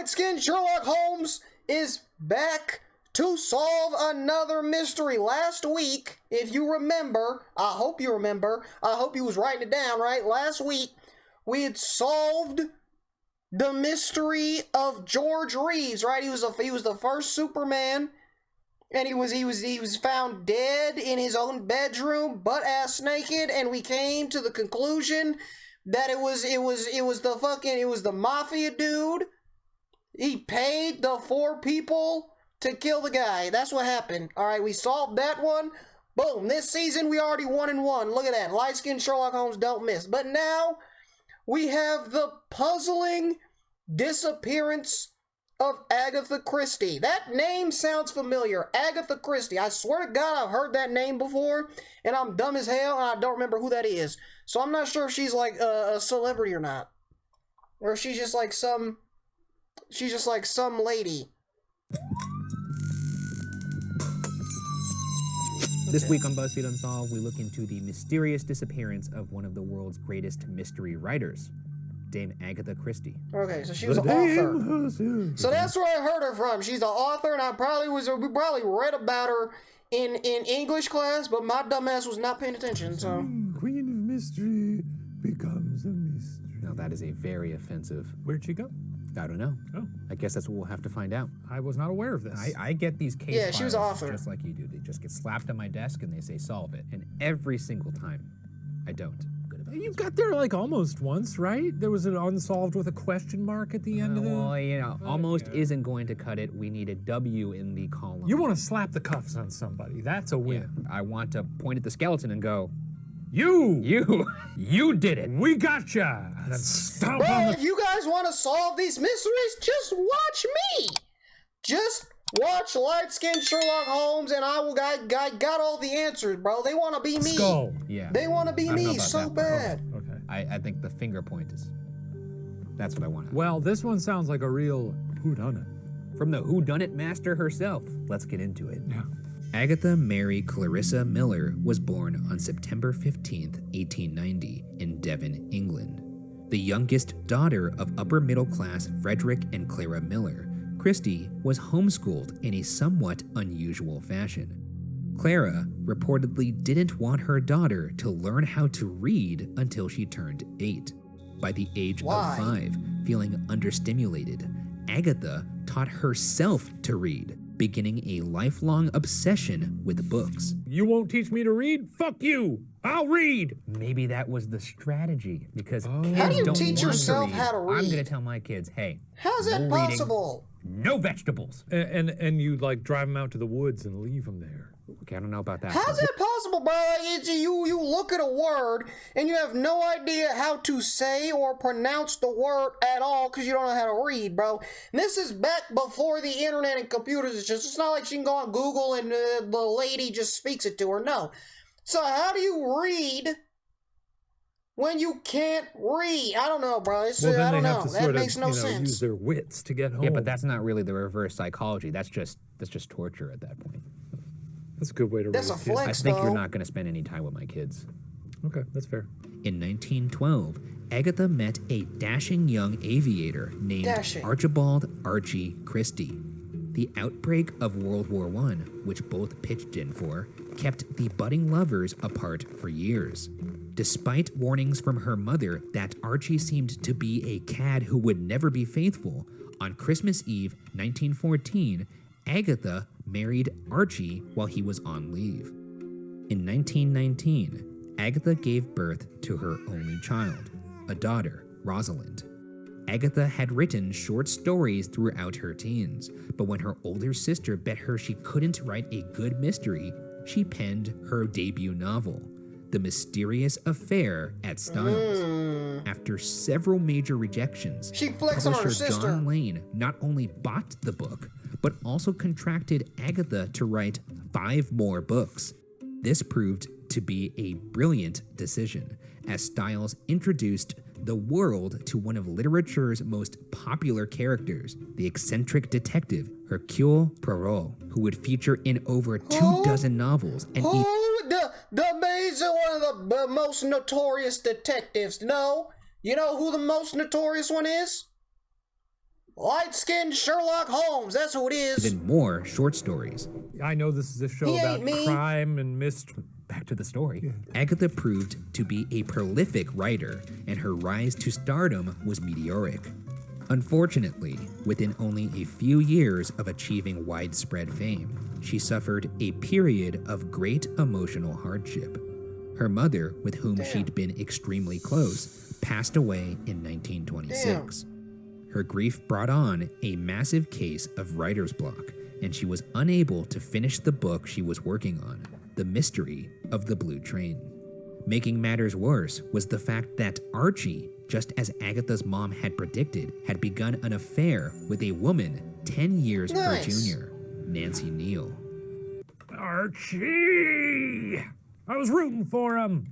light-skinned Sherlock Holmes is back to solve another mystery. Last week, if you remember, I hope you remember, I hope you was writing it down, right? Last week, we had solved the mystery of George Reeves, right? He was the first Superman, and he was found dead in his own bedroom, butt-ass naked, and we came to the conclusion that it was the mafia dude. He paid the 4 people to kill the guy. That's what happened. All right, we solved that one. Boom. This season, we already 1-1. Look at that. Light-skinned Sherlock Holmes don't miss. But now, we have the puzzling disappearance of Agatha Christie. That name sounds familiar. Agatha Christie. I swear to God, I've heard that name before, and I'm dumb as hell, and I don't remember who that is. So I'm not sure if she's like a celebrity or not. Or if she's just like some lady. This week on BuzzFeed Unsolved, we look into the mysterious disappearance of one of the world's greatest mystery writers, Dame Agatha Christie. Okay, so she was an author. So that's where I heard her from. She's an author, and we probably read about her in English class, but my dumbass was not paying attention, so. Queen of Mystery becomes a mystery. Now that is a very offensive. Where'd she go? I don't know. Oh. I guess that's what we'll have to find out. I was not aware of this. I get these case Yeah, she was an files author. just like you do. They just get slapped on my desk and they say solve it. And every single time, I don't. You got there like almost once, right? There was an unsolved with a question mark at the end of it. Well, you know, almost isn't going to cut it. We need a W in the column. You want to slap the cuffs on somebody. That's a win. Yeah, I want to point at the skeleton and go, You did it. We gotcha. And then stomp on Well, the... if you guys want to solve these mysteries, just watch me. Just watch light-skinned Sherlock Holmes, and I got all the answers, bro. They want to be me. Skull. Yeah. They want to be I don't know me about so that one. bad. Okay. I think the finger point is, that's what I want. Well, this one sounds like a real whodunit. From the whodunit master herself. Let's get into it. Yeah. Agatha Mary Clarissa Miller was born on September 15th, 1890 in Devon, England. The youngest daughter of upper-middle-class Frederick and Clara Miller, Christie was homeschooled in a somewhat unusual fashion. Clara reportedly didn't want her daughter to learn how to read until she turned 8. By the age Why? of 5, feeling understimulated, Agatha taught herself to read, beginning a lifelong obsession with books. You won't teach me to read? Fuck you. I'll read. Maybe that was the strategy, because How kids do you don't teach want yourself to how to read? I'm going to tell my kids, hey, How's that no reading, possible? no vegetables. And you like drive them out to the woods and leave them there. Okay, I don't know about that. How's that possible, bro? You look at a word and you have no idea how to say or pronounce the word at all because you don't know how to read, bro. And this is back before the internet and computers. It's not like she can go on Google and the lady just speaks it to her. No. So how do you read when you can't read? I don't know, bro. I don't know. That makes no sense. Use their wits to get home. Yeah, but that's not really the reverse psychology. That's just torture at that point. That's a good way to That's raise a kids. I flex, think though. you're not going to spend any time with my kids. Okay, that's fair. In 1912, Agatha met a dashing young aviator named Archibald Archie Christie. The outbreak of World War I, which both pitched in for, kept the budding lovers apart for years. Despite warnings from her mother that Archie seemed to be a cad who would never be faithful, on Christmas Eve 1914, Agatha married Archie while he was on leave. In 1919, Agatha gave birth to her only child, a daughter, Rosalind. Agatha had written short stories throughout her teens, but when her older sister bet her she couldn't write a good mystery, she penned her debut novel, The Mysterious Affair at Styles. After several major rejections, She flexed on her publisher sister. John Lane not only bought the book, but also contracted Agatha to write 5 more books. This proved to be a brilliant decision, as Styles introduced the world to one of literature's most popular characters, the eccentric detective Hercule Poirot, who would feature in over 24 novels and He's one of the most notorious detectives. No, you know who the most notorious one is? Light-skinned Sherlock Holmes, that's who it is. Even more short stories. I know this is a show He about ain't me. crime and mystery. Back to the story. Agatha proved to be a prolific writer, and her rise to stardom was meteoric. Unfortunately, within only a few years of achieving widespread fame, she suffered a period of great emotional hardship. Her mother, with whom she'd been extremely close, passed away in 1926. Her grief brought on a massive case of writer's block, and she was unable to finish the book she was working on, The Mystery of the Blue Train. Making matters worse was the fact that Archie, just as Agatha's mom had predicted, had begun an affair with a woman 10 years her junior, Nancy Neal. Archie! I was rooting for him.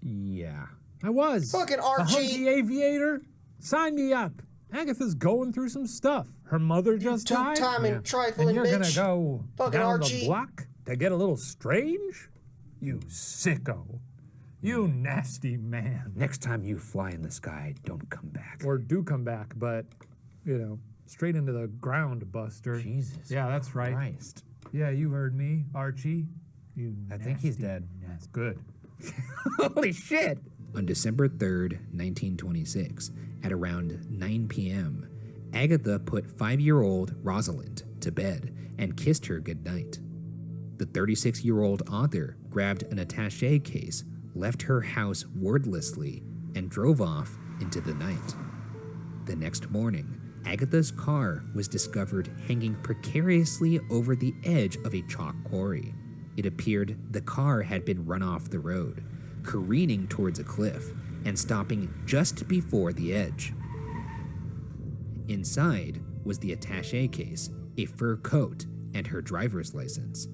Yeah. I was. Fucking The Archie. hunky aviator? Sign me up. Agatha's going through some stuff. Her mother just died. Two-timing trifling and you're bitch. gonna go Fucking down Archie. the block to get a little strange? You sicko. You nasty man. Next time you fly in the sky, don't come back. Or do come back, but, straight into the ground, Buster. Jesus. Yeah, that's right. Christ. Yeah, you heard me, Archie. I think he's dead. That's good. Holy shit! On December 3rd, 1926, at around 9 p.m., Agatha put 5-year-old Rosalind to bed and kissed her goodnight. The 36-year-old author grabbed an attaché case, left her house wordlessly, and drove off into the night. The next morning, Agatha's car was discovered hanging precariously over the edge of a chalk quarry. It appeared the car had been run off the road, careening towards a cliff and stopping just before the edge. Inside was the attaché case, a fur coat, and her driver's license.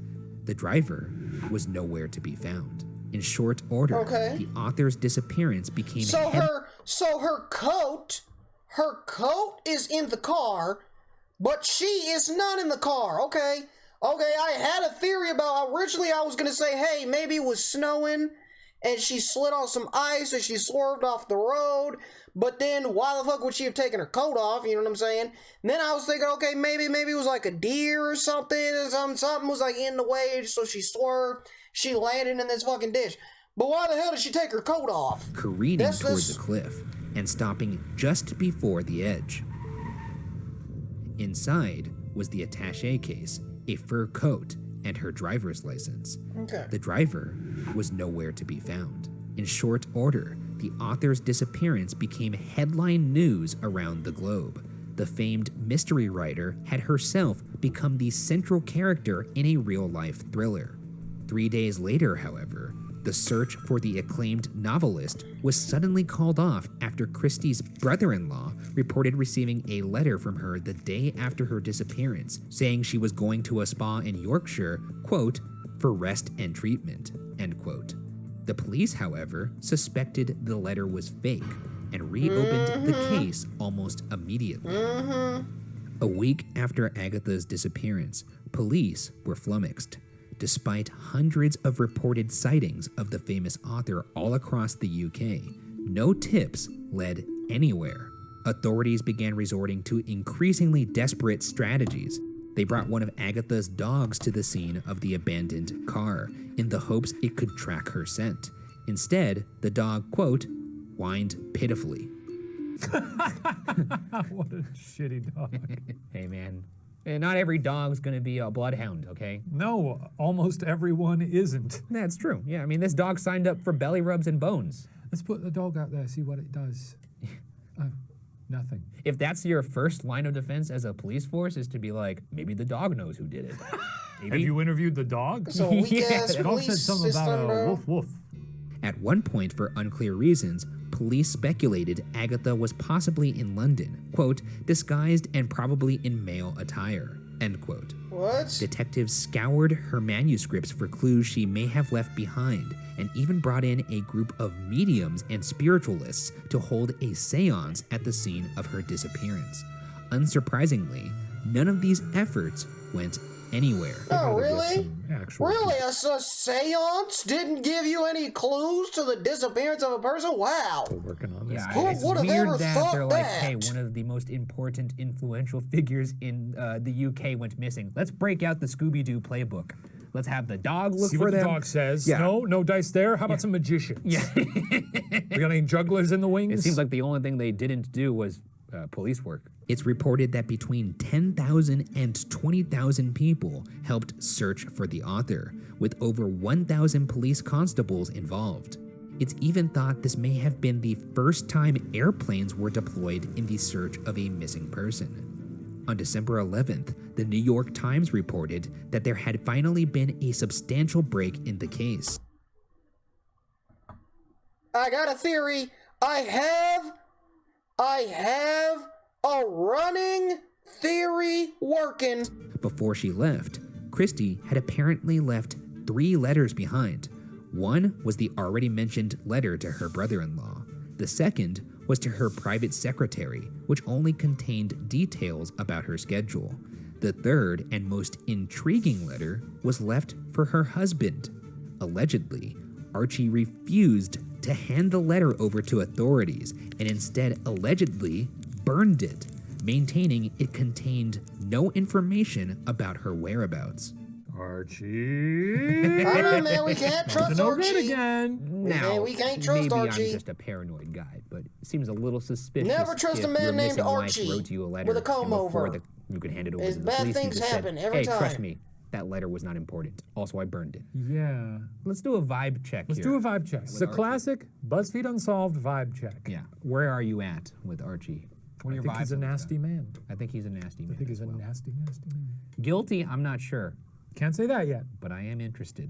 The driver was nowhere to be found. In short order, the author's disappearance became her coat is in the car, but she is not in the car. Okay, I had a theory about, originally I was gonna say, hey, maybe it was snowing and she slid on some ice or she swerved off the road, but then why the fuck would she have taken her coat off, you know what I'm saying? And then I was thinking, okay, maybe it was like a deer or something, or something was like in the way, so she swerved, she landed in this fucking ditch. But why the hell did she take her coat off? Careening towards a cliff and stopping just before the edge. Inside was the attaché case, a fur coat, and her driver's license. The driver was nowhere to be found. In short order, the author's disappearance became headline news around the globe. The famed mystery writer had herself become the central character in a real-life thriller. 3 days later, however, the search for the acclaimed novelist was suddenly called off after Christie's brother-in-law reported receiving a letter from her the day after her disappearance, saying she was going to a spa in Yorkshire, quote, for rest and treatment, end quote. The police, however, suspected the letter was fake and reopened the case almost immediately. A week after Agatha's disappearance, police were flummoxed. Despite hundreds of reported sightings of the famous author all across the UK, no tips led anywhere. Authorities began resorting to increasingly desperate strategies. They brought one of Agatha's dogs to the scene of the abandoned car in the hopes it could track her scent. Instead, the dog, quote, whined pitifully. What a shitty dog. Hey, man. Not every dog's gonna be a bloodhound, okay? No, almost everyone isn't. That's true. Yeah, I mean, this dog signed up for belly rubs and bones. Let's put the dog out there, see what it does. Nothing. If that's your first line of defense as a police force, is to be like, maybe the dog knows who did it. Maybe. Have you interviewed the dog? So weak-ass The dog said police something system, about bro. woof woof. At one point, for unclear reasons, police speculated Agatha was possibly in London, quote, disguised and probably in male attire, end quote. What? Detectives scoured her manuscripts for clues she may have left behind, and even brought in a group of mediums and spiritualists to hold a seance at the scene of her disappearance. Unsurprisingly, none of these efforts went anywhere. Oh, really? Actual Really? A seance didn't give you any clues to the disappearance of a person? Wow. people working on this Yeah, case. it's Who would've ever weird that thought they're like, hey, that? one of the most important, influential figures in the UK went missing. Let's break out the Scooby-Doo playbook. Let's have the dog look See for what them. the dog says. Yeah. No dice there. How about some magicians? Yeah. We got any jugglers in the wings? It seems like the only thing they didn't do was police work. It's reported that between 10,000 and 20,000 people helped search for the author, with over 1,000 police constables involved. It's even thought this may have been the first time airplanes were deployed in the search of a missing person. On December 11th, the New York Times reported that there had finally been a substantial break in the case. I got a theory. I have a running theory working. Before she left, Christie had apparently left 3 letters behind. One was the already mentioned letter to her brother-in-law. The second was to her private secretary, which only contained details about her schedule. The third and most intriguing letter was left for her husband. Allegedly, Archie refused to hand the letter over to authorities and instead allegedly burned it, maintaining it contained no information about her whereabouts. Archie. I don't know, man. We can't trust No good Archie. again. Now, we can't trust maybe Archie. I'm just a paranoid guy, but it seems a little suspicious. Never trust if a man your named missing wife Archie wrote you a letter with a comb and before over. you could hand it over As to the bad police. things you just happen said, every hey, trust time." me, that letter was not important. Also, I burned it. Yeah. Let's do a vibe check Let's here. do a vibe check. It's a Archie. classic BuzzFeed Unsolved vibe check. Yeah. Where are you at with Archie? What are I your think vibes he's a on this nasty guy? man. I think he's a nasty man. I think he's as a well. nasty man. Guilty, I'm not sure, Can't say that yet. but I am interested.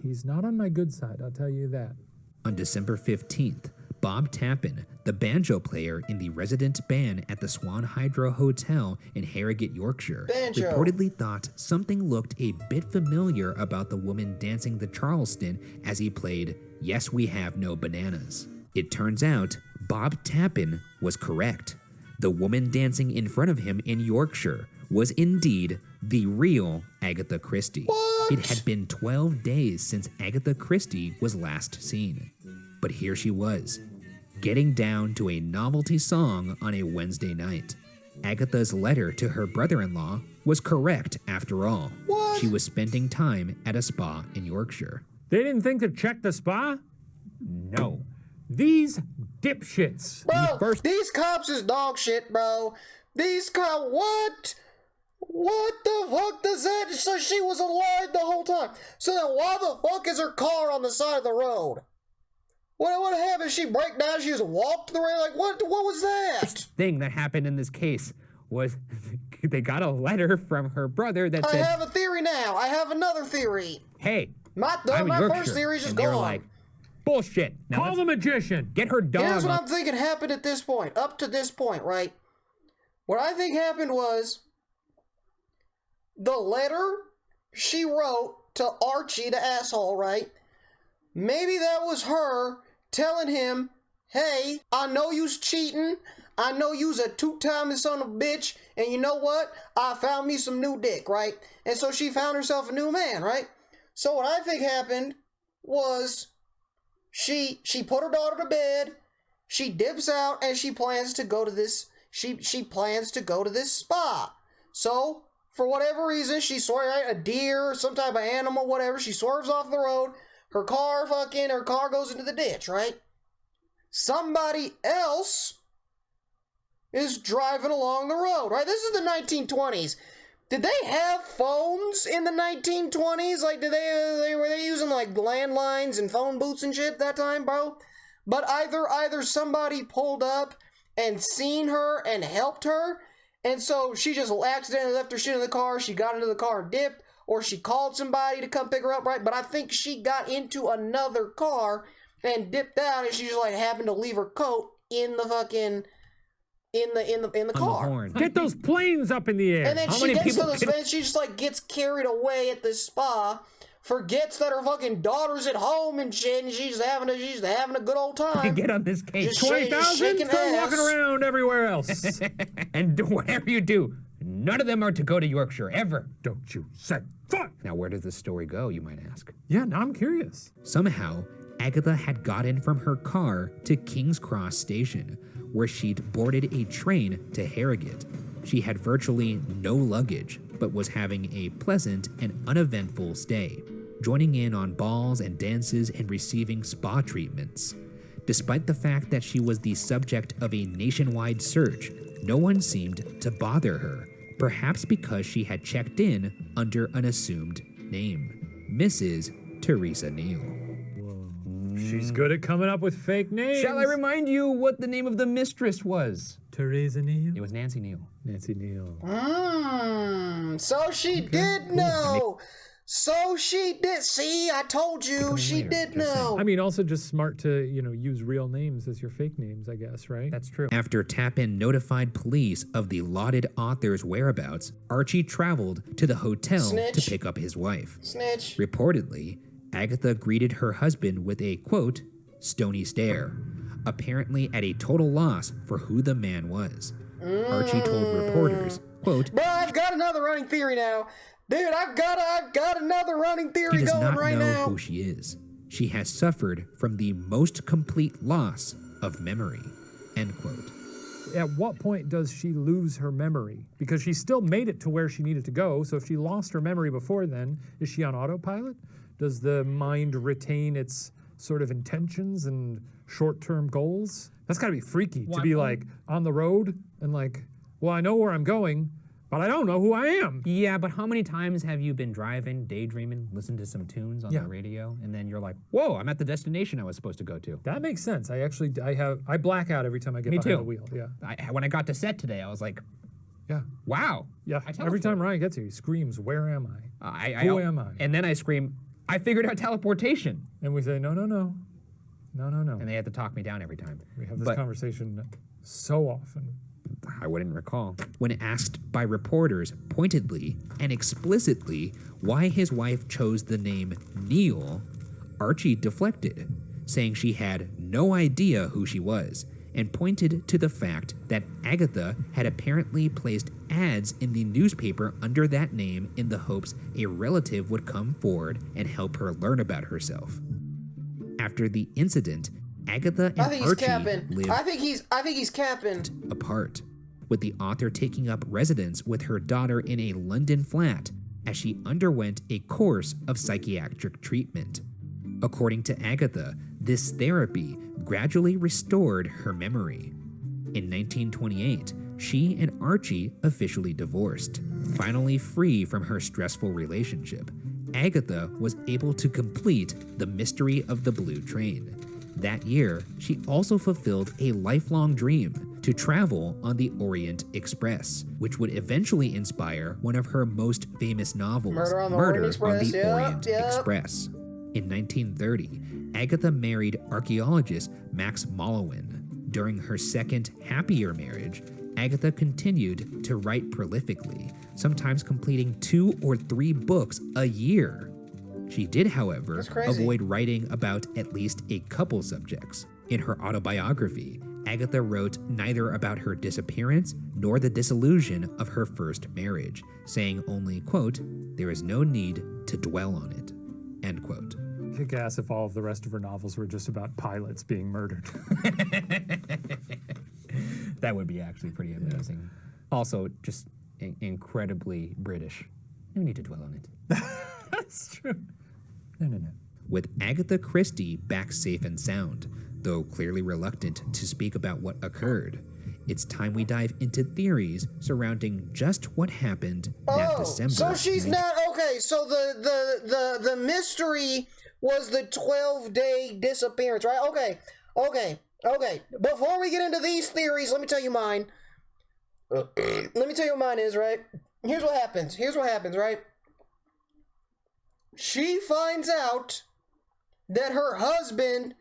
He's not on my good side, I'll tell you that. On December 15th, Bob Tappin, the banjo player in the resident band at the Swan Hydro Hotel in Harrogate, Yorkshire, Banjo. reportedly thought something looked a bit familiar about the woman dancing the Charleston as he played Yes, We Have No Bananas. It turns out Bob Tappin was correct. The woman dancing in front of him in Yorkshire was indeed the real Agatha Christie. What? It had been 12 days since Agatha Christie was last seen. But here she was, getting down to a novelty song on a Wednesday night. Agatha's letter to her brother-in-law was correct after all. What? She was spending time at a spa in Yorkshire. They didn't think to check the spa? No. These dipshits. Bro, these cops is dog shit, bro. These cops, what? What the fuck does that? So she was alive the whole time. So then why the fuck is her car on the side of the road? What happened? She break down? She just walked the road? Like, what was that? Thing that happened in this case was they got a letter from her brother that I said, have a theory now. I have another theory. hey, My I'm in my Yorkshire. first theory is just And they were gone. like, bullshit. Now Call let's the magician. get her dog Here's what on- I'm thinking happened at this point. Up to this point, right? What I think happened was the letter she wrote to Archie, the asshole, right? Maybe that was her telling him, hey, I know you's cheating. I know you's a two-timing son of a bitch. And you know what? I found me some new dick, right? And so she found herself a new man, right? So what I think happened was she put her daughter to bed. She dips out and she plans to go to this. She plans to go to this spa. So for whatever reason, she swerves a deer or some type of animal, whatever. She swerves off the road. Her car goes into the ditch, right? Somebody else is driving along the road, right? This is the 1920s. Did they have phones in the 1920s? Like, were they using like landlines and phone booths and shit that time, bro? But either somebody pulled up and seen her and helped her, and so she just accidentally left her shit in the car. She got into the car and dipped, or she called somebody to come pick her up, right? But I think she got into another car and dipped out, and she just like happened to leave her coat in the fucking in the car. horn. Get those planes up in the air. And then How she many gets to people the can- and she just like gets carried away at this spa, forgets that her fucking daughter's at home and shit, and she's having a good old time. Get on this case. Just 20,000? shaking Start ass. walking around everywhere else. And do whatever you do, none of them are to go to Yorkshire, ever. Don't you say fuck. Now, where does this story go, you might ask? Yeah, now I'm curious. Somehow, Agatha had gotten from her car to King's Cross Station, where she'd boarded a train to Harrogate. She had virtually no luggage, but was having a pleasant and uneventful stay, joining in on balls and dances and receiving spa treatments. Despite the fact that she was the subject of a nationwide search, no one seemed to bother her, perhaps because she had checked in under an assumed name, Mrs. Teresa Neal. She's good at coming up with fake names. Shall I remind you what the name of the mistress was? Teresa Neal? It was Nancy Neal. Nancy Neal. So she did know. So she did. See, I told you, she did know. I mean, also just smart to, use real names as your fake names, I guess, right? That's true. After Tappin notified police of the lauded author's whereabouts, Archie traveled to the hotel to pick up his wife. Snitch. Reportedly, Agatha greeted her husband with a, quote, stony stare, apparently at a total loss for who the man was. Archie told reporters, quote, Bro, I've got another running theory now. Dude, I've got another running theory he does going not right know now. who she is. She has suffered from the most complete loss of memory, end quote. At what point does she lose her memory? Because she still made it to where she needed to go, so if she lost her memory before then, is she on autopilot? Does the mind retain its sort of intentions and short-term goals? That's gotta be freaky to be like on the road and like, well, I know where I'm going, but I don't know who I am. Yeah, but how many times have you been driving, daydreaming, listening to some tunes on the radio, and then you're like, whoa, I'm at the destination I was supposed to go to? That makes sense. I black out every time I get behind the wheel. Yeah. When I got to set today, I was like, yeah. Wow. Yeah. Every time Ryan gets here, he screams, where am I? Who am I? And then I scream, I figured out teleportation. And we say, no. And they had to talk me down every time. We have this conversation so often. I wouldn't recall. When asked by reporters pointedly and explicitly why his wife chose the name Neal, Archie deflected, saying she had no idea who she was, and pointed to the fact that Agatha had apparently placed ads in the newspaper under that name in the hopes a relative would come forward and help her learn about herself. After the incident, Agatha and Archie lived I think he's capping. apart, with the author taking up residence with her daughter in a London flat as she underwent a course of psychiatric treatment. According to Agatha, this therapy gradually restored her memory. In 1928, she and Archie officially divorced. Finally free from her stressful relationship, Agatha was able to complete The Mystery of the Blue Train. That year, she also fulfilled a lifelong dream to travel on the Orient Express, which would eventually inspire one of her most famous novels, Murder on the Orient Express. In 1930, Agatha married archaeologist Max Malowin. During her second, happier marriage, Agatha continued to write prolifically, sometimes completing 2 or 3 books a year. She did, however, avoid writing about at least a couple subjects. In her autobiography, Agatha wrote neither about her disappearance nor the disillusion of her first marriage, saying only, quote, there is no need to dwell on it, end quote. Kick ass if all of the rest of her novels were just about pilots being murdered. That would be actually pretty amazing. Also, just incredibly British. No need to dwell on it. That's true. No. With Agatha Christie back safe and sound, though clearly reluctant to speak about what occurred, it's time we dive into theories surrounding just what happened that December. So she's not okay. So the mystery was the 12-day disappearance, right? Okay. Before we get into these theories, let me tell you mine. Let me tell you what mine is, right? Here's what happens, right? She finds out that her husband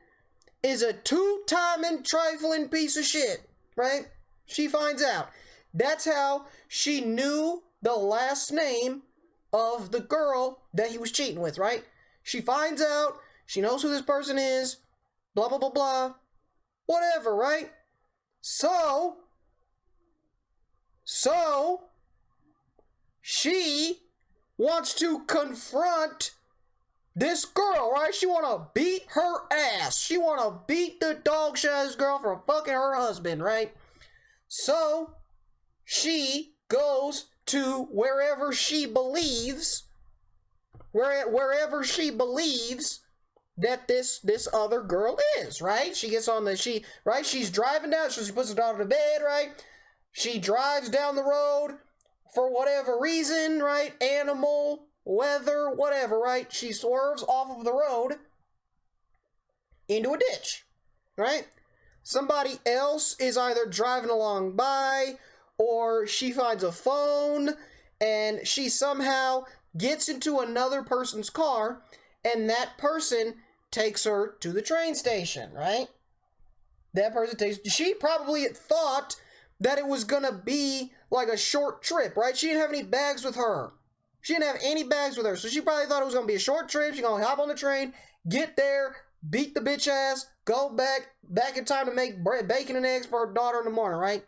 is a two-timing, trifling piece of shit, right? She finds out. That's how she knew the last name of the girl that he was cheating with, right? She finds out, she knows who this person is, blah, blah, blah, blah, whatever, right? So, she wants to confront this girl, right? She want to beat her ass. She want to beat the dog shit out of this girl for fucking her husband, right? So she goes to wherever she believes that this other girl is, right? She gets on she's driving down, so she puts her daughter to bed, right? She drives down the road for whatever reason, right? Animal, weather, whatever, right? She swerves off of the road into a ditch, right? Somebody else is either driving along by, or she finds a phone and she somehow gets into another person's car, and that person takes her to the train station, right? She probably thought that it was gonna be like a short trip, right? She didn't have any bags with her. So she probably thought it was gonna be a short trip. She's gonna hop on the train, get there, beat the bitch ass, go back in time to make bacon and eggs for her daughter in the morning, right?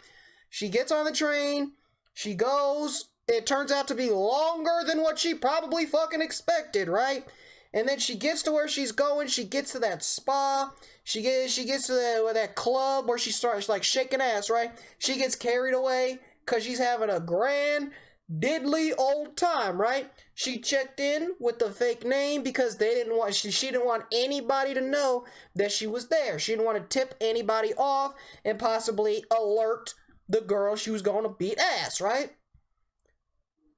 She gets on the train, she goes, it turns out to be longer than what she probably fucking expected, right? And then she gets to where she's going, she gets to that spa, she gets to that club where she starts like shaking ass, right? She gets carried away because she's having a grand diddly old time, right? She checked in with the fake name because she didn't want anybody to know that she was there. She didn't want to tip anybody off and possibly alert the girl she was going to beat ass, right?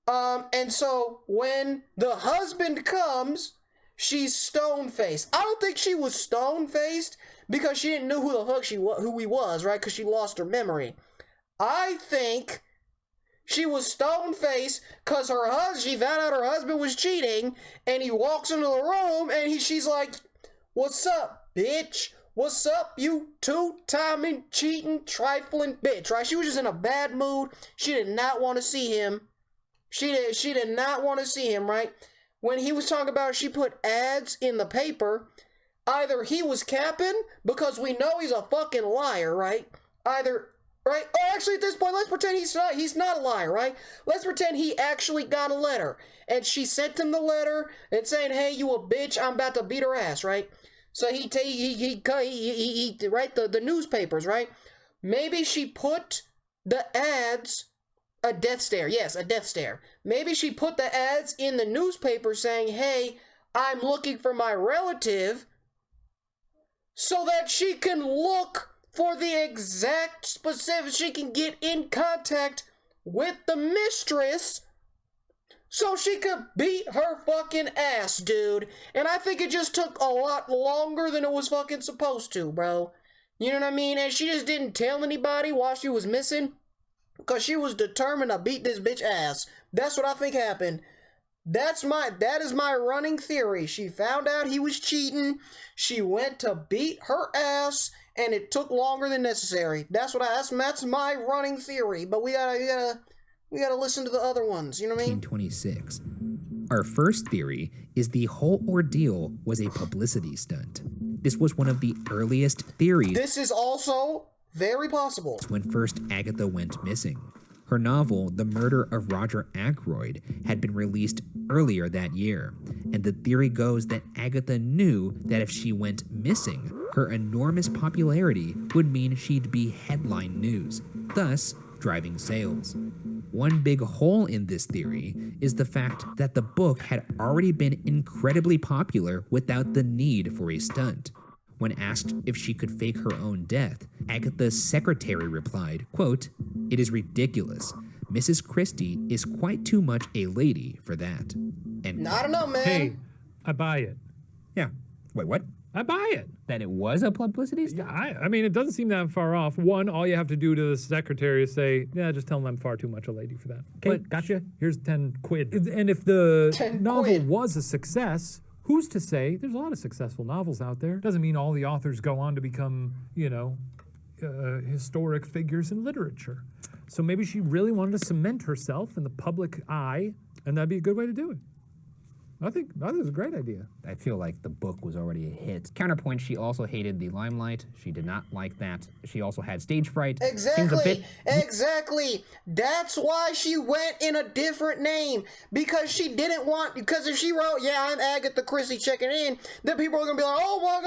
And so when the husband comes, she's stone-faced. I don't think she was stone-faced because she didn't know who the fuck who he was, right? Because she lost her memory. I think she was stone-faced because she found out her husband was cheating, and he walks into the room, and she's like, "What's up, bitch? What's up, you two-timing, cheating, trifling bitch," right? She was just in a bad mood. She did not want to see him. She did not want to see him, right? When he was talking about she put ads in the paper, either he was capping, because we know he's a fucking liar, right? Right? Oh, actually, at this point, let's pretend he's not a liar, right? Let's pretend he actually got a letter, and she sent him the letter and saying, "Hey, you a bitch, I'm about to beat her ass," right? So he write the newspapers, right? Maybe she put the ads, a death stare. Yes, a death stare. Maybe she put the ads in the newspaper saying, "Hey, I'm looking for my relative," so that she can look for the exact specific, she can get in contact with the mistress so she could beat her fucking ass, dude. And I think it just took a lot longer than it was fucking supposed to, bro. You know what I mean? And she just didn't tell anybody while she was missing because she was determined to beat this bitch ass. That's what I think happened. That is my running theory. She found out he was cheating. She went to beat her ass, and it took longer than necessary. That's my running theory. But we gotta listen to the other ones. You know what I mean? 1926. Our first theory is the whole ordeal was a publicity stunt. This was one of the earliest theories. This is also very possible. When first Agatha went missing. Her novel, The Murder of Roger Ackroyd, had been released earlier that year, and the theory goes that Agatha knew that if she went missing, her enormous popularity would mean she'd be headline news, thus driving sales. One big hole in this theory is the fact that the book had already been incredibly popular without the need for a stunt. When asked if she could fake her own death, Agatha's secretary replied, quote, "It is ridiculous. Mrs. Christie is quite too much a lady for that." And I don't know, man. Hey, I buy it. yeah. Wait, what? I buy it. That it was a publicity stunt? Yeah, I mean, it doesn't seem that far off. One, all you have to do to the secretary is say, "Yeah, just tell them I'm far too much a lady for that." Okay, But gotcha. Here's 10 quid. And if the 10 novel quid. was a success, who's to say? There's a lot of successful novels out there. Doesn't mean all the authors go on to become, historic figures in literature. So maybe she really wanted to cement herself in the public eye, and that'd be a good way to do it. I think that was a great idea. I feel like the book was already a hit. Counterpoint, she also hated the limelight. She did not like that. She also had stage fright. Exactly. Exactly. That's why she went in a different name. Because she didn't want, because if she wrote, yeah, I'm Agatha Christie checking in, then people are going to be like, oh my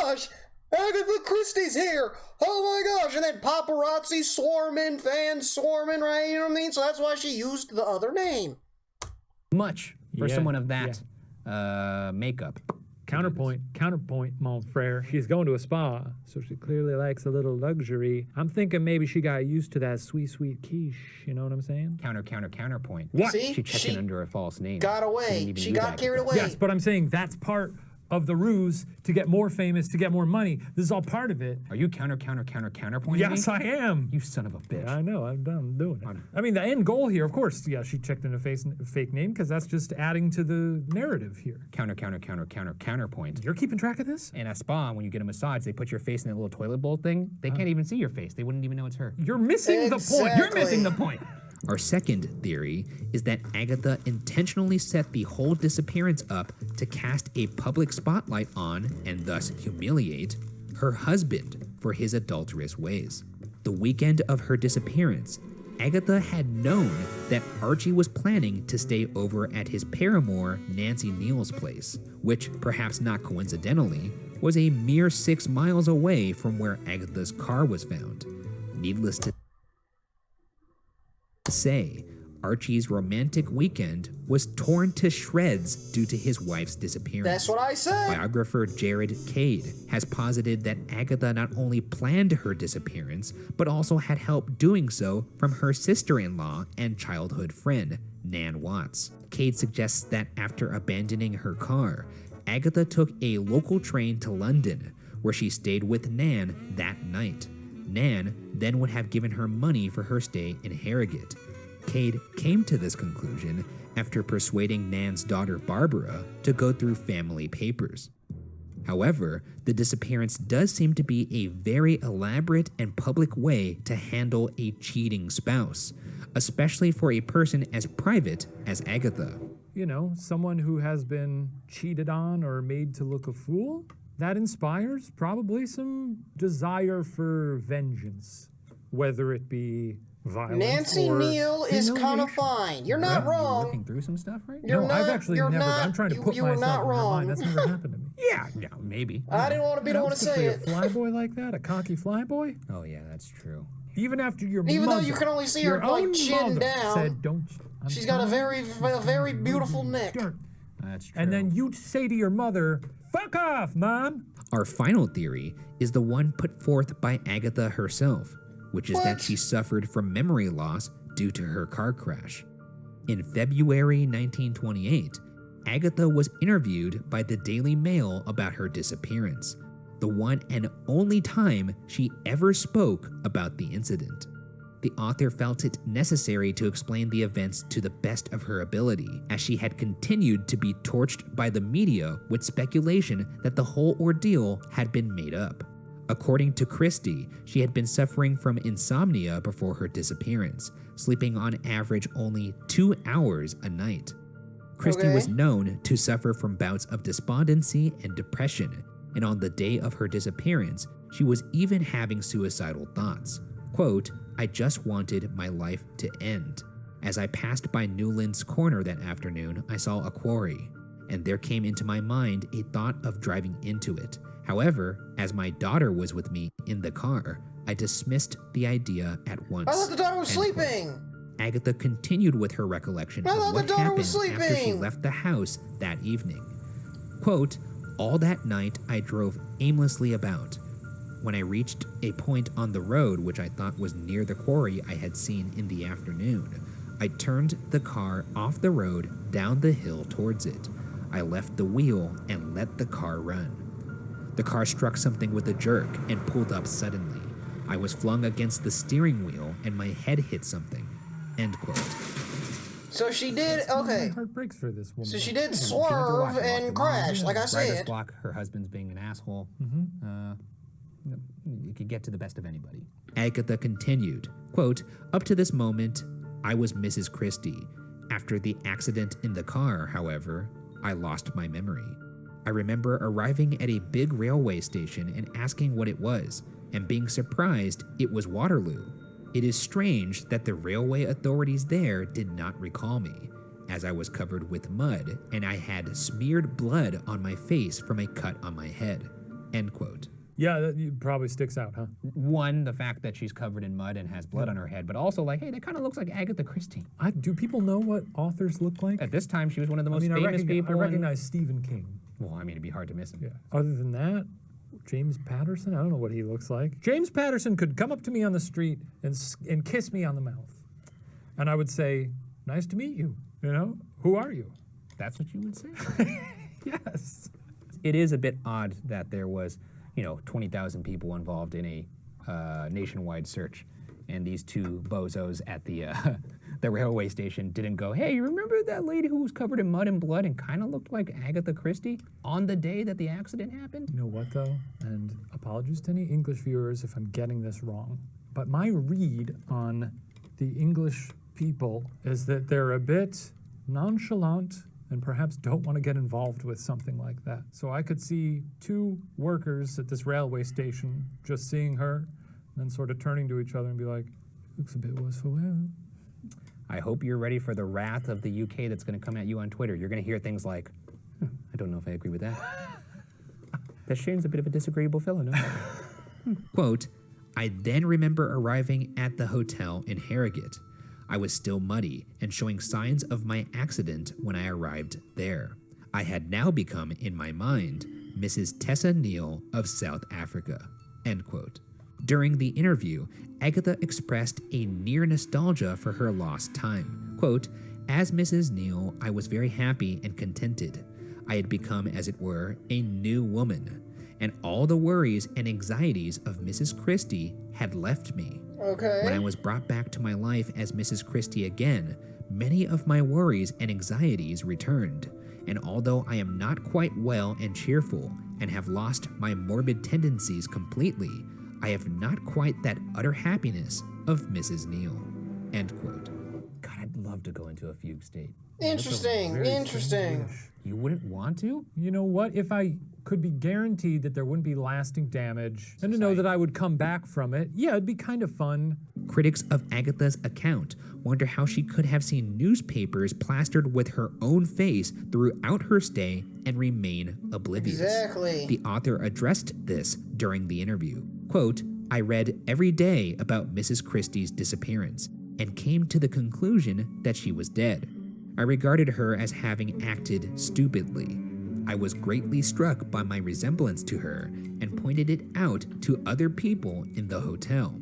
gosh, Agatha Christie's here. Oh my gosh. And then paparazzi swarming, fans swarming, right? You know what I mean? So that's why she used the other name. Much for someone of that makeup. Counterpoint, mon frere. She's going to a spa, so she clearly likes a little luxury. I'm thinking maybe she got used to that sweet, sweet quiche. You know what I'm saying? Counterpoint. What? See? She checked in under a false name. Got away. She got carried away. Yes, but I'm saying that's part of the ruse to get more famous, to get more money. This is all part of it. Are you counterpointing Yes, me? I am. You son of a bitch. I know, I'm doing it. I mean, the end goal here, of course, yeah, she checked in a fake name because that's just adding to the narrative here. Counterpoint. You're keeping track of this? In a spa, when you get a massage, they put your face in that little toilet bowl thing. They can't even see your face. They wouldn't even know it's her. You're missing the point. Exactly. You're missing the point. Our second theory is that Agatha intentionally set the whole disappearance up to cast a public spotlight on, and thus humiliate, her husband for his adulterous ways. The weekend of her disappearance, Agatha had known that Archie was planning to stay over at his paramour, Nancy Neal's place, which, perhaps not coincidentally, was a mere 6 miles away from where Agatha's car was found. Needless to say, Archie's romantic weekend was torn to shreds due to his wife's disappearance. That's what I said. Biographer Jared Cade has posited that Agatha not only planned her disappearance, but also had help doing so from her sister-in-law and childhood friend, Nan Watts. Cade suggests that after abandoning her car, Agatha took a local train to London, where she stayed with Nan that night. Nan then would have given her money for her stay in Harrogate. Cade came to this conclusion after persuading Nan's daughter Barbara to go through family papers. However, the disappearance does seem to be a very elaborate and public way to handle a cheating spouse, especially for a person as private as Agatha. You know, someone who has been cheated on or made to look a fool? That inspires probably some desire for vengeance, whether it be violence Nancy or Neal is kind of humiliation. fine. You're not You're wrong. looking through some stuff right now? You're No, not, I've actually you're never. not, I'm trying to put you were myself not in her wrong. mind. That's never happened to me. Yeah, maybe. I didn't want to be the one to say it. A flyboy like that, a cocky flyboy. Oh yeah, that's true. Even after your Even though mother, you can only see her, your like, own chin mother down, said, "Don't." I'm She's got a tired very of beautiful moving neck. dirt." That's true. And then you say to your mother, "Fuck off, Mom." Our final theory is the one put forth by Agatha herself, which is that What? she suffered from memory loss due to her car crash. In February 1928, Agatha was interviewed by the Daily Mail about her disappearance, the one and only time she ever spoke about the incident. The author felt it necessary to explain the events to the best of her ability, as she had continued to be torched by the media with speculation that the whole ordeal had been made up. According to Christie, she had been suffering from insomnia before her disappearance, sleeping on average only 2 hours a night. Christie was known to suffer from bouts of despondency and depression, and on the day of her disappearance, she was even having suicidal thoughts. Quote, "I just wanted my life to end. As I passed by Newlands Corner that afternoon, I saw a quarry, and there came into my mind a thought of driving into it. However, as my daughter was with me in the car, I dismissed the idea at once." I thought the daughter was End quote. sleeping. Agatha continued with her recollection I of thought what the daughter happened was after she sleeping. left the house that evening. Quote, "All that night I drove aimlessly about. When I reached a point on the road which I thought was near the quarry I had seen in the afternoon, I turned the car off the road down the hill towards it. I left the wheel and let the car run. The car struck something with a jerk and pulled up suddenly. I was flung against the steering wheel and my head hit something." End quote. So she did, My okay. heart breaks for this woman. So she did She went through a lot. swerve She lost and her crash, mom, like I writer's said. block, her husband's being an asshole. You could get to the best of anybody. Agatha continued, quote, "Up to this moment, I was Mrs. Christie. After the accident in the car, however, I lost my memory. I remember arriving at a big railway station and asking what it was, and being surprised it was Waterloo. It is strange that the railway authorities there did not recall me, as I was covered with mud and I had smeared blood on my face from a cut on my head. End quote. Yeah, that probably sticks out, huh? One, the fact that she's covered in mud and has blood on her head, but also like, hey, that kind of looks like Agatha Christie. Do people know what authors look like? At this time, she was one of the most famous people. I recognize Stephen King. Well, I mean, it'd be hard to miss him. Yeah. Other than that, James Patterson? I don't know what he looks like. James Patterson could come up to me on the street and kiss me on the mouth. And I would say, nice to meet you. You know, who are you? That's what you would say? Yes. It is a bit odd that there was, 20,000 people involved in a nationwide search, and these two bozos at the railway station didn't go, hey, you remember that lady who was covered in mud and blood and kind of looked like Agatha Christie on the day that the accident happened? You know what, though? And apologies to any English viewers if I'm getting this wrong, but my read on the English people is that they're a bit nonchalant and perhaps don't want to get involved with something like that. So I could see two workers at this railway station just seeing her and then sort of turning to each other and be like, looks a bit worse for wear. I hope you're ready for the wrath of the UK that's going to come at you on Twitter. You're going to hear things like, I don't know if I agree with that. That Shane's a bit of a disagreeable fellow, no? Quote, I then remember arriving at the hotel in Harrogate. I was still muddy and showing signs of my accident when I arrived there. I had now become, in my mind, Mrs. Tessa Neal of South Africa. End quote. During the interview, Agatha expressed a near nostalgia for her lost time. Quote, as Mrs. Neal, I was very happy and contented. I had become, as it were, a new woman, and all the worries and anxieties of Mrs. Christie had left me. Okay. When I was brought back to my life as Mrs. Christie again, many of my worries and anxieties returned, and although I am not quite well and cheerful and have lost my morbid tendencies completely, I have not quite that utter happiness of Mrs. Neal. End quote. God, I'd love to go into a fugue state. Interesting. You wouldn't want to? You know what? If I could be guaranteed that there wouldn't be lasting damage and to know that I would come back from it, yeah, it'd be kind of fun. Critics of Agatha's account wonder how she could have seen newspapers plastered with her own face throughout her stay and remain oblivious. Exactly. The author addressed this during the interview. Quote, I read every day about Mrs. Christie's disappearance and came to the conclusion that she was dead. I regarded her as having acted stupidly. I was greatly struck by my resemblance to her and pointed it out to other people in the hotel.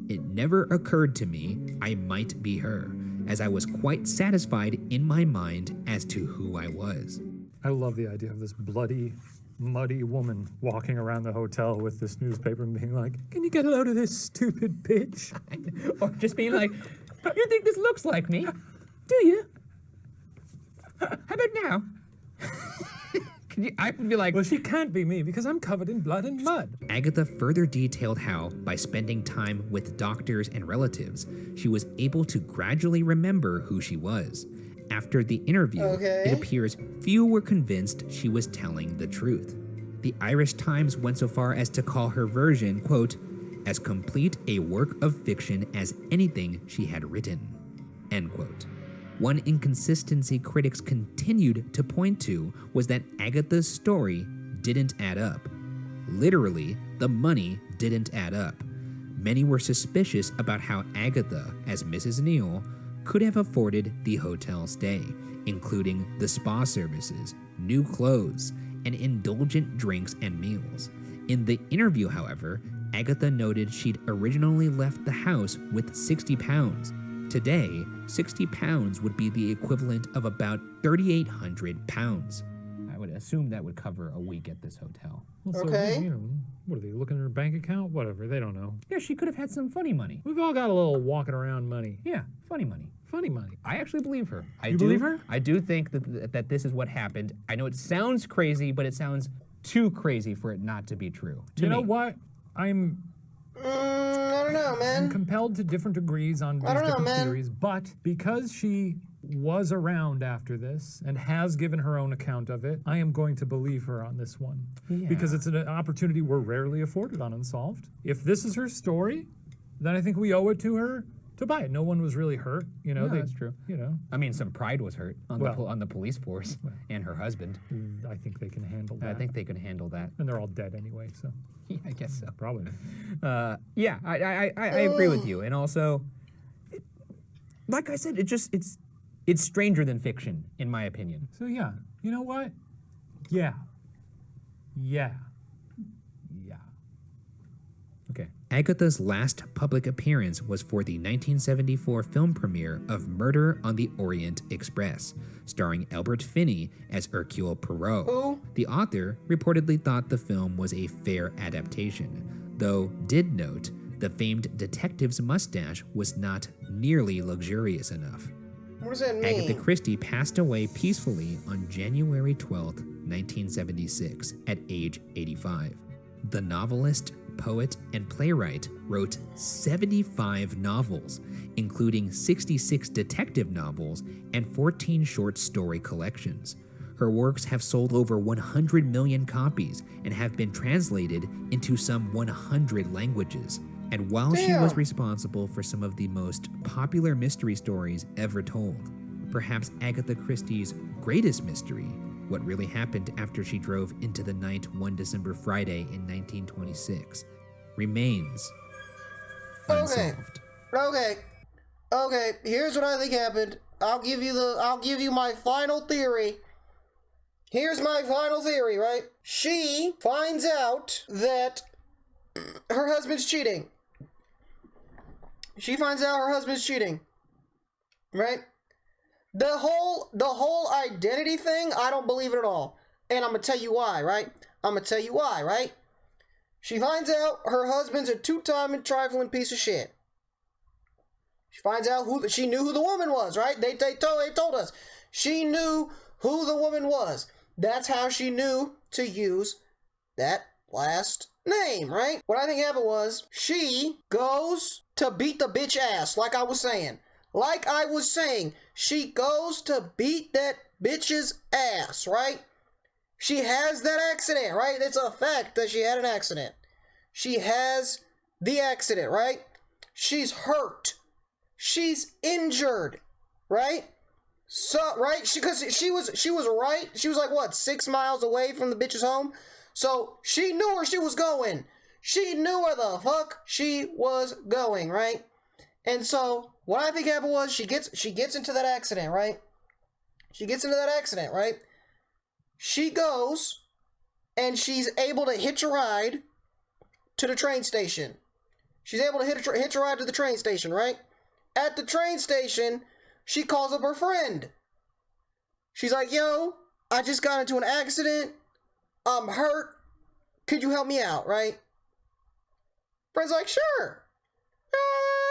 It never occurred to me I might be her, as I was quite satisfied in my mind as to who I was. I love the idea of this bloody, muddy woman walking around the hotel with this newspaper and being like, can you get a load of this stupid bitch? Or just being like, you think this looks like me? Do you? How about now? I would be like, well, she can't be me because I'm covered in blood and mud. Agatha further detailed how, by spending time with doctors and relatives, she was able to gradually remember who she was. After the interview, it appears few were convinced she was telling the truth. The Irish Times went so far as to call her version, quote, as complete a work of fiction as anything she had written, end quote. One inconsistency critics continued to point to was that Agatha's story didn't add up. Literally, the money didn't add up. Many were suspicious about how Agatha, as Mrs. Neal, could have afforded the hotel stay, including the spa services, new clothes, and indulgent drinks and meals. In the interview, however, Agatha noted she'd originally left the house with 60 pounds. Today, 60 pounds would be the equivalent of about 3,800 pounds. I would assume that would cover a week at this hotel. Well, so, what are they, looking at her bank account? Whatever, they don't know. Yeah, she could have had some funny money. We've all got a little walking around money. Yeah, funny money. Funny money. I actually believe her. You believe her? I do think that this is what happened. I know it sounds crazy, but it sounds too crazy for it not to be true. You know what? I don't know, man. I'm compelled to different degrees on these different theories, but because she was around after this and has given her own account of it, I am going to believe her on this one. Yeah. Because it's an opportunity we're rarely afforded on Unsolved. If this is her story, then I think we owe it to her to buy it. No one was really hurt, you know. No, that's true. You know, I mean, some pride was hurt on Well, on the police force and her husband. I think they can handle that. I think they could handle that. And they're all dead anyway, so Yeah, I guess so. probably. Yeah, I agree with you. And also, like I said, it's stranger than fiction, in my opinion. So yeah, you know what? Yeah. Okay. Agatha's last public appearance was for the 1974 film premiere of Murder on the Orient Express, starring Albert Finney as Hercule Poirot. Who? The author reportedly thought the film was a fair adaptation, though did note the famed detective's mustache was not nearly luxurious enough. What does that mean? Agatha Christie passed away peacefully on January 12, 1976, at age 85. The novelist, poet, and playwright wrote 75 novels, including 66 detective novels and 14 short story collections. Her works have sold over 100 million copies and have been translated into some 100 languages. And while she was responsible for some of the most popular mystery stories ever told, perhaps Agatha Christie's greatest mystery, what really happened after she drove into the night one December Friday in 1926, remains unsolved. Okay, here's what I think happened. I'll give you my final theory. Here's my final theory, right? She finds out that her husband's cheating. Right? The whole identity thing, I don't believe it at all. And I'm gonna tell you why, right? She finds out her husband's a two-time and trifling piece of shit. She finds out she knew who the woman was, right? They told us. She knew who the woman was. That's how she knew to use that last name, right? What I think happened was she goes to beat the bitch ass, like I was saying. She goes to beat that bitch's ass, right? She has that accident, right? It's a fact that she had an accident. She has the accident, right? She's hurt. She's injured, right? So, right? Because she was right. She was like, what, 6 miles away from the bitch's home? So she knew where she was going. She knew where the fuck she was going, right? And so what I think happened was she gets into that accident, right? She goes and she's able to hitch a ride to the train station. She's able to hitch a ride to the train station, right? At the train station, she calls up her friend. She's like, yo, I just got into an accident. I'm hurt. Could you help me out, right? Friend's like, sure.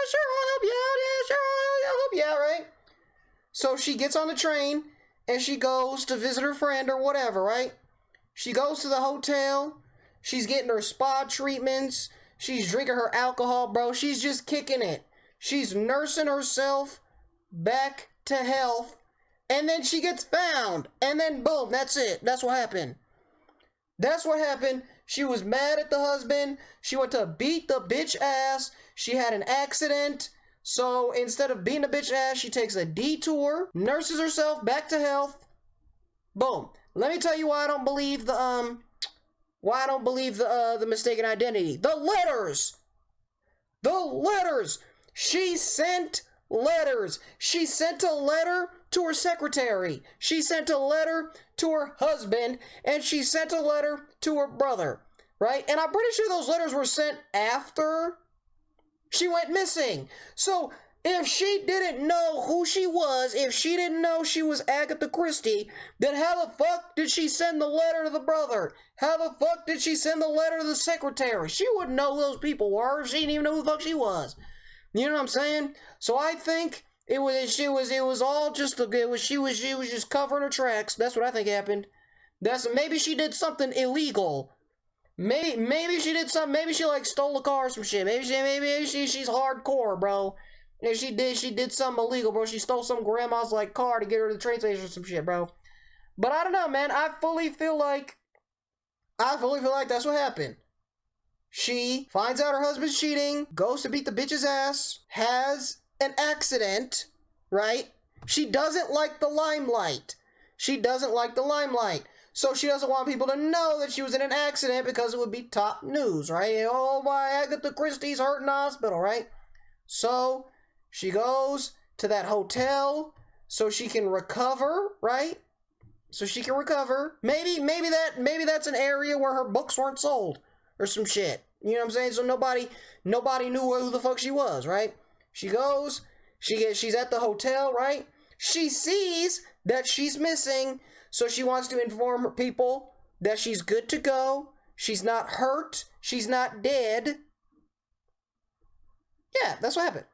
Sure, I'll help you out. Yeah, sure, I'll help you out, right? So she gets on the train and she goes to visit her friend or whatever, right? She goes to the hotel. She's getting her spa treatments. She's drinking her alcohol, bro. She's just kicking it. She's nursing herself back to health. And then she gets found. And then boom, that's it. That's what happened. She was mad at the husband. She went to beat the bitch ass. She had an accident. So instead of beating the bitch ass, she takes a detour, nurses herself back to health. Boom. Let me tell you why I don't believe the mistaken identity. The letters. She sent letters. She sent a letter to her secretary. She sent a letter to her husband, and she sent a letter to her brother, right? And I'm pretty sure those letters were sent after she went missing. So if she didn't know who she was, if she didn't know she was Agatha Christie, then how the fuck did she send the letter to the brother? How the fuck did she send the letter to the secretary? She wouldn't know who those people were. She didn't even know who the fuck she was. You know what I'm saying? So I think she was just covering her tracks. That's what I think happened. Maybe she did something illegal. Maybe she did something. Maybe she like stole a car or some shit. Maybe she's hardcore, bro. And she did something illegal, bro. She stole some grandma's like car to get her to the train station or some shit, bro. But I don't know, man. I fully feel like that's what happened. She finds out her husband's cheating, goes to beat the bitch's ass, has an accident, right? She doesn't like the limelight. She doesn't like the limelight. So she doesn't want people to know that she was in an accident because it would be top news, right? Oh, my Agatha Christie's hurt in the hospital, right? So she goes to that hotel so she can recover, right? So she can recover. Maybe that's an area where her books weren't sold or some shit. You know what I'm saying? So nobody knew who the fuck she was, right? She goes, she's at the hotel, right? She sees that she's missing, so she wants to inform her people that she's good to go. She's not hurt. She's not dead. Yeah, that's what happened.